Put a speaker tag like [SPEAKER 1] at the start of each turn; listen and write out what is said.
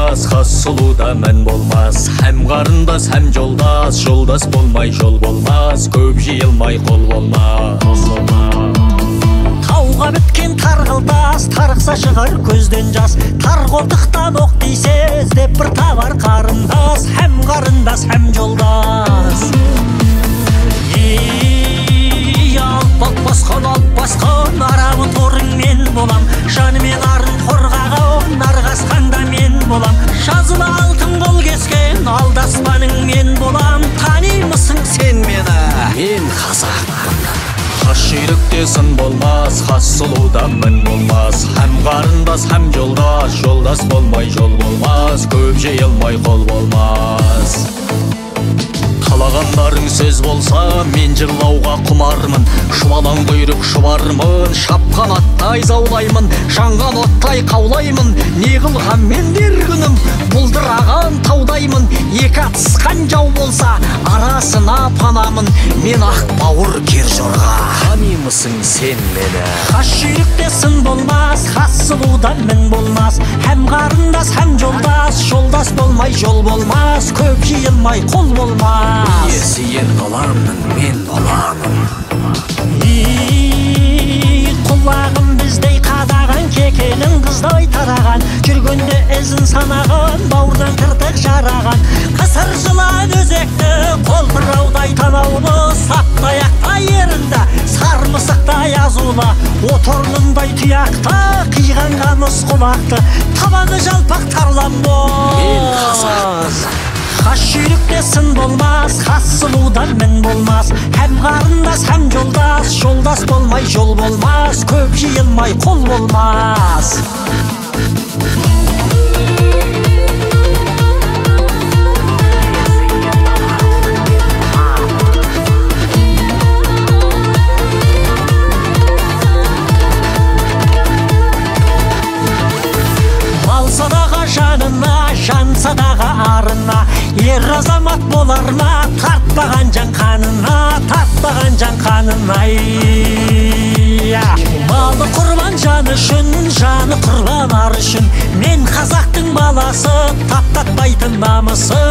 [SPEAKER 1] болмас, хас сұлуда мән болмас. Һәм қарындас, һәм жолдас, жолдас болмай жол болмас. Көп жиылмай қол болмас.
[SPEAKER 2] Тауға біткен тарғылдас, тарықса шығар көзден жас. Тар қолтықтан оқ дейсе, іздеп бір табар қарындас. Һәм қарындас, һәм жолдас. Алпақ басқан, арабы торың мен болам. Жаны мен арын қорғаған, нарғасқанда мен болам. Жазылы алтын қол кескен, алдаспаның мен болам. Танимысың сен мені?
[SPEAKER 1] Мен қазақпын. Хас жүйрікте сын болмас, хас сұлуда мін болмас. Һәм қарындас, һәм жолдас, жолдас болмай жол болмас. Көп жиылмай қол болмас. Қалағандарың сөз болса, мен жырлауға құмармын. Шұбалаң құйрық шұбармын, шапқан аттай заулаймын. Жанған оттай қаулаймын, не қылған мен дер күнім. Бұлдыраған таудаймын, екі атысқан жау болса, арасына панамын. Мен ақ бауыр кер жорға. Танимысың сен мені?
[SPEAKER 2] Хас жүйрікте сын болмас, хас сұлуда мін болмас. Һәм қарындас, һәм жолдас, жолдас болмай жол болмас. Көп жиылмай қол болмас.
[SPEAKER 1] Сен боламын, мен боламын.
[SPEAKER 2] Құлағым біздей қадаған, кекенің қыздай тараған. Жүргенде ізін санаған, бауырдан кіртік жараған. Қысыр жылан өзекті, қолпыраудай танаулы. Саптаяқтай ерінді, сармысықтай азулы. Оторнындай тұяқты, қиған қамыс құлақты. Табаны жалпақ тарлан
[SPEAKER 1] Мен қазақпын.
[SPEAKER 2] Хас жүйрікте сын болмас, хас сұлуда мін болмас. Һәм қарындас, һәм жолдас, жолдас болмай жол болмас. Көп жиылмай қол болмас. Малса дағы жанына, жанса дағы арына. Ер азамат болар ма, тартпаған жан қанына, тартпаған жан қанына. Малы құрбан жаны үшін, жаны құрбан ар үшін. Мен қазақтың баласы, таптатпайтын намысы.